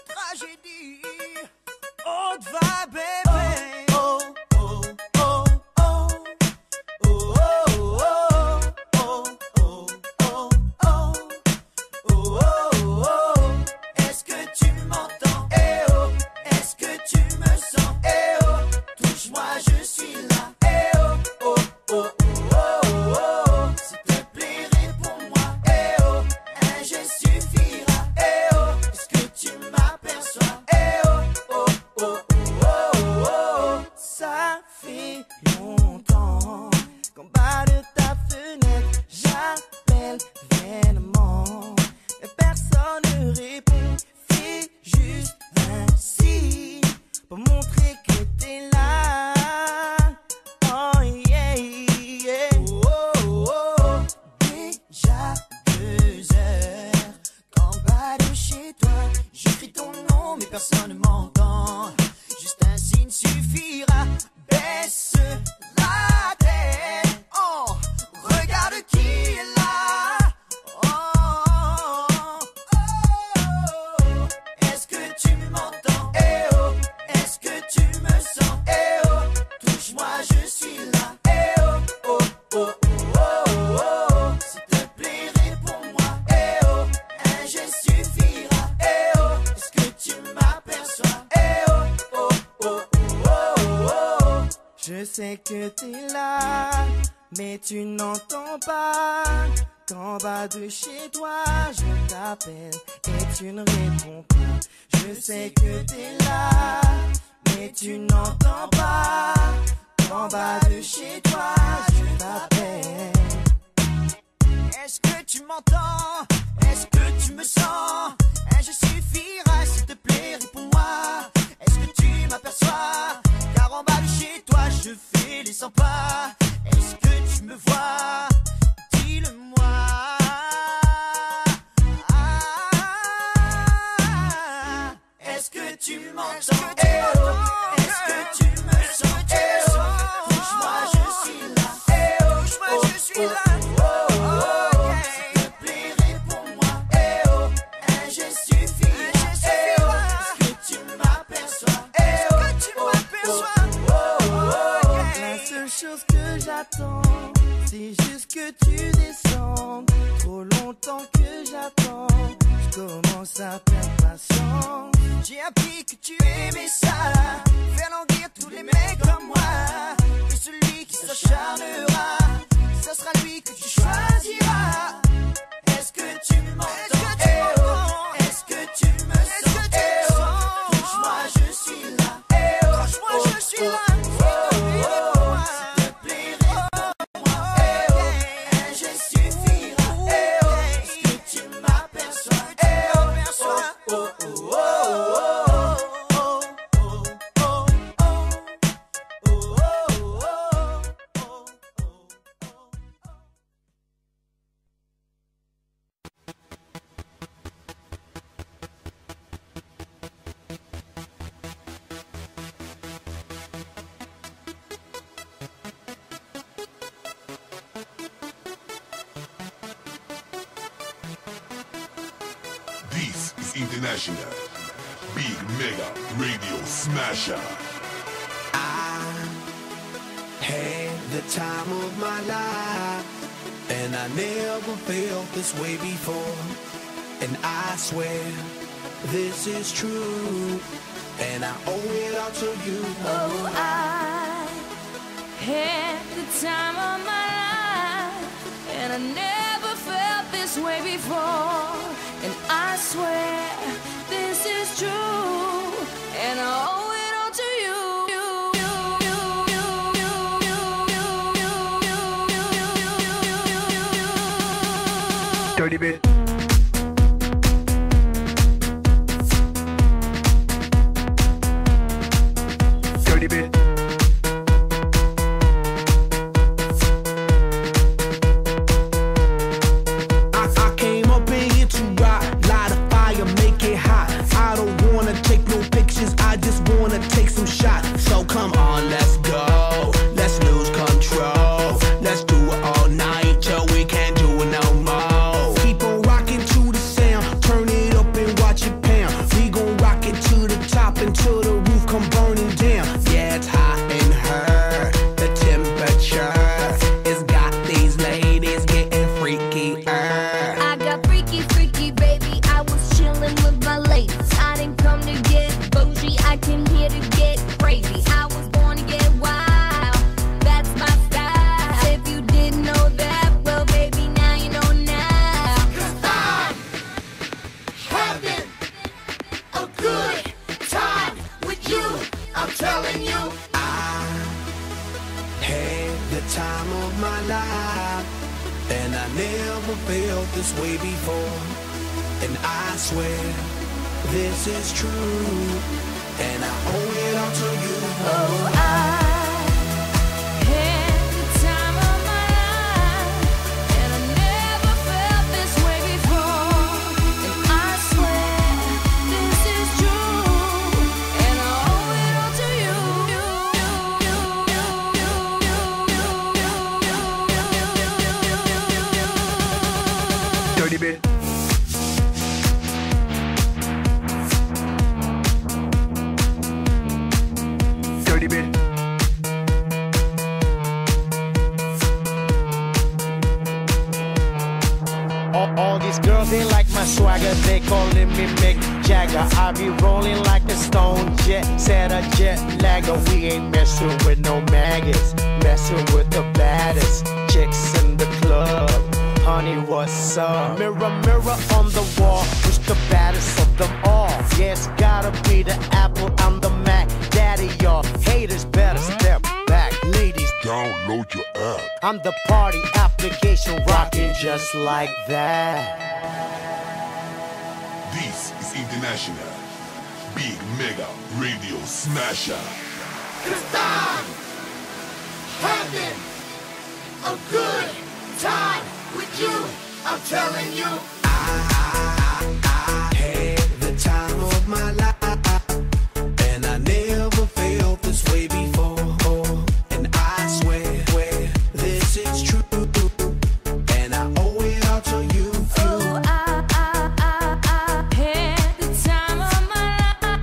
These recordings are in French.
Tragédie. Haute va, bébé. Oh, oh, oh, oh. Oh, oh, oh, oh, oh, oh. Oh, oh, oh. Est-ce que tu m'entends? Eh oh. Est-ce que tu me sens? Eh oh. Touche-moi, je suis là. Eh oh, oh, oh, oh, oh, oh. S'il te plaît, réponds-moi. Eh oh, un geste suffira. Eh oh, est-ce que tu m'aperçois? Eh oh, oh, oh, oh, oh, oh. Ça fait longtemps qu'en bas de ta fenêtre, j'appelle vainement. Mais personne ne répond. Fais juste un signe pour montrer que t'es là. Oh yeah, yeah. Oh, oh, oh. Déjà 2 heures qu'en bas de chez toi, je crie ton nom mais personne ne m'entend. Juste un signe suffira. Baisse la tête. Oh, regarde qui est là. Oh, oh, oh. Est-ce que tu m'entends? Eh oh, est-ce que tu me sens? Eh oh, touche-moi, je suis là. Eh oh, oh, oh, oh, oh, oh. S'il te plaît, réponds-moi. Eh oh, un geste suffira. Eh oh, est-ce que tu m'aperçois? Eh oh, oh, oh, oh, oh, oh. Je sais que t'es là, mais tu n'entends pas. Qu'en bas de chez toi, je t'appelle et tu ne réponds pas. Je sais que t'es là, mais tu n'entends pas. Qu'en bas de chez toi, je t'appelle. Est-ce que tu m'entends? Est-ce que tu me sens? Un geste suffira, s'il te plaît, réponds-moi. Est-ce que tu m'aperçois? Car en bas de chez toi, je fais les 100 pas. Est-ce que tu me vois? Dis-le-moi. Est-ce que tu m'entends? Eh oh, est-ce que tu me sens? Eh oh, touche-moi, je suis là. Eh oh, touche-moi, je suis là. Oh, oh, oh, s'il te plaît, réponds-moi. Eh oh, un geste suffira. Eh oh, est-ce que tu m'aperçois? Eh oh, est-ce que tu m'aperçois? Oh, oh, oh, la seule chose que j'attends, c'est juste que tu descendes. Trop longtemps que j'attends, je commence à perdre patience. J'ai appris que tu aimais ça, faire languir tous les mecs comme moi. Et celui qui s'acharnera, ça sera lui que tu choisiras. Est-ce que tu m'entends? Eh oh, est-ce que tu me sens? Eh oh, touche-moi, je suis là. Eh oh, touche-moi, je suis là. This is International Big Mega Radio Smasher. I had the time of my life, and I never felt this way before. And I swear this is true, and I owe it all to you. Oh, I had the time of my life, and I never felt this way before. And I swear this is true, and I owe it all to you. Dirty bit. Dirty bit. I came up in here to rock, light a fire, make it hot. I don't wanna take no pictures, I just wanna take some shots. So come on, let's go, let's lose control. Let's do it all night till we can't do it no more. Keep on telling you, I had the time of my life, and I never felt this way before. And I swear this is true, and I owe it all to you. Oh, I had the time of my life, and I never felt this way before. And I swear this is true, and I owe it all to you. Dirty bit. Dirty bit. All these girls, they like my swagger, they calling me Mick Jagger. I be rolling like a stone jet, set a jet lagger. We ain't messing with no maggots, messing with the baddest chicks in the club. Honey, what's up? Mirror, mirror on the wall, who's the baddest of them all? Yeah, it's gotta be the Apple, I'm the Mac. Daddy, y'all haters better step back. Ladies, Download your app. I'm the party application rocking just like that. This is International Big Mega Radio Smasher. Cause I'm having a good time with you. I'm telling you, I had the time of my life, and I never felt this way before. And I swear this is true, and I owe it all to you. Oh, I had the time of my life,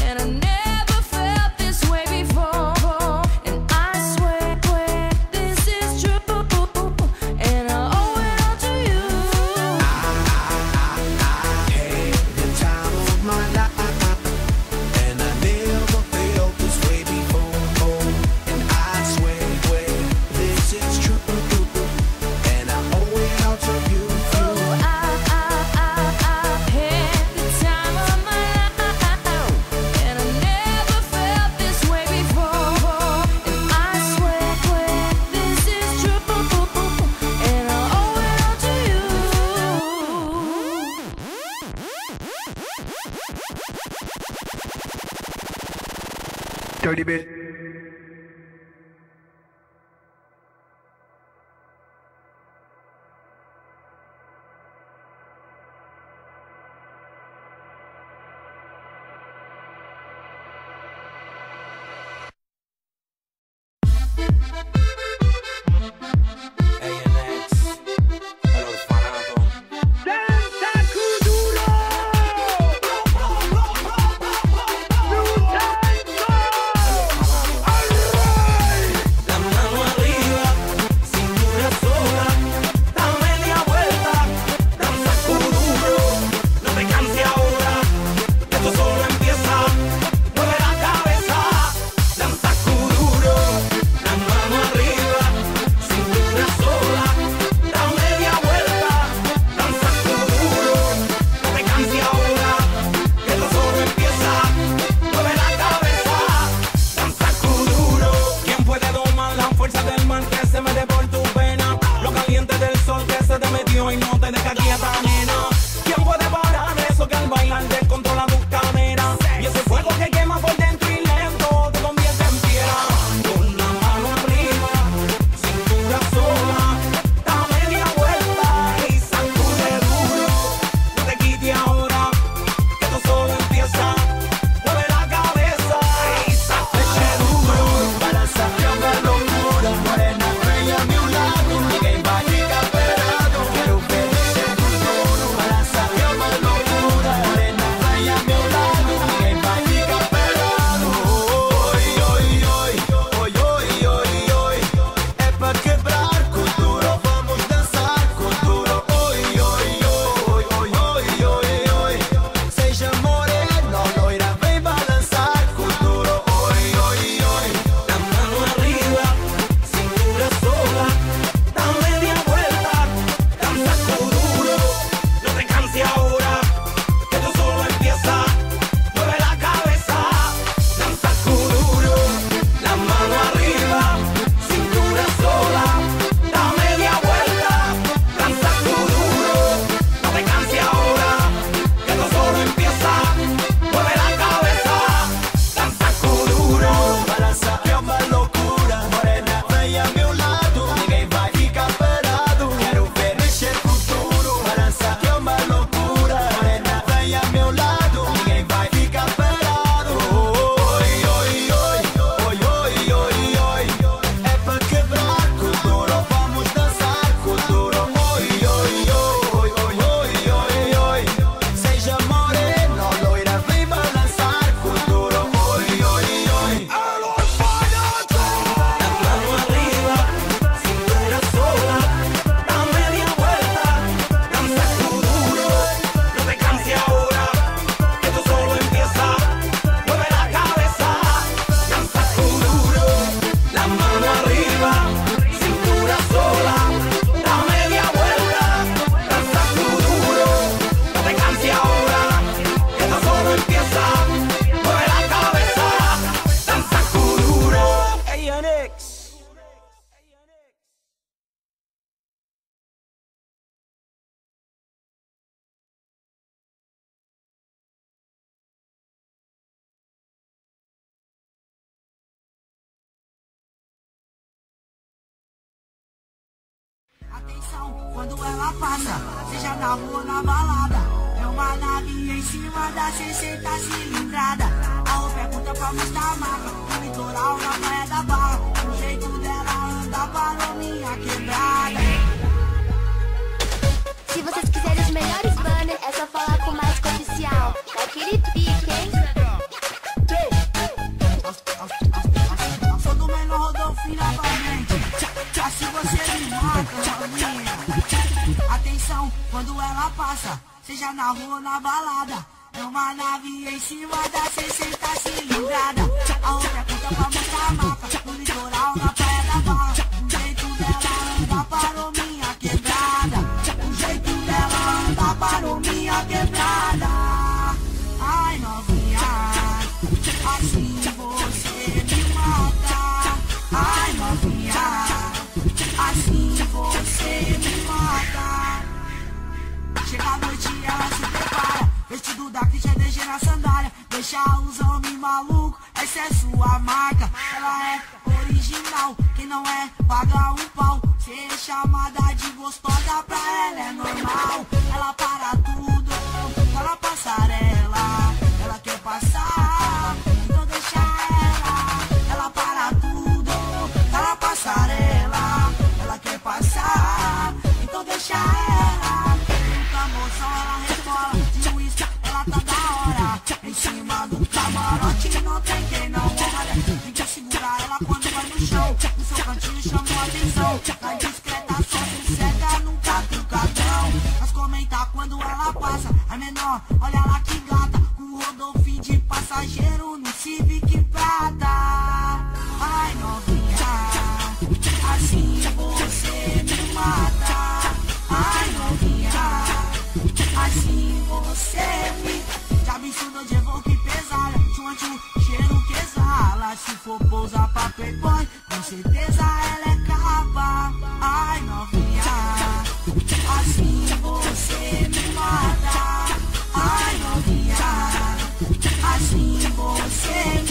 and I never felt this way before. And I swear this is true, and I owe it all to you. Had the time of my life, and I never felt this way before. And I swear this is true, and I owe it all to you. Oh, I had the time of my life, and I never felt this way before. And I swear this is true, and I owe it all to you. Dirty bit. Atenção, quando ela passa, seja na rua ou na balada, é uma nave em cima da 60 cilindrada. A roupa é curta pra mostrar a marca, no litoral, na praia da Barra. O jeito dela anda parou minha quebrada. Se vocês quiserem os melhores banners, é só falar com o Mágico Oficial. Naquele pique, hein? Sou do menor Rodolfinho novamente. Assim você me mata, novinha. Atenção, quando ela passa, seja na rua ou na balada, é uma nave em cima da 60 cilindrada. A roupa é curta pra mostrar a mapa, no litoral, na praia da Barra. O jeito dela anda parou minha quebrada. O jeito dela anda parou minha quebrada. Ai, novinha, assim você me mata. Ai, novinha, assim você me mata. Chega a noite e ela se prepara, vestido da Christian DG na sandália. Deixa os homens malucos, essa é sua marca. Ela é original, quem não é paga um pau. Ser chamada de gostosa pra ela é normal. Ela para tudo, tá na passarela. Ela quer passar, então deixa ela. Ela para tudo, tá na passarela. Ela quer passar, então deixa ela. Muita moção, ela rebola, de uísque, ela tá da hora. Em cima do camarote não tem quem não olha. Tem que segurar ela quando vai no show. No seu cantinho chamou a atenção. Na discreta só se cega, nunca tem cadrão. Mas comentar quando ela passa, a menor, olha lá que gata. Com o Rodolfinho de passageiro no Civic Prata. Ai, novinha, assim você me mata. Ai, novinha, assim você me... Já me ensinou de evoque pesada, tchum, cheiro que exala. Se for pousar pra playboy, com certeza ela é capa. Ai, novinha, assim você me mata. Ai, novinha, assim você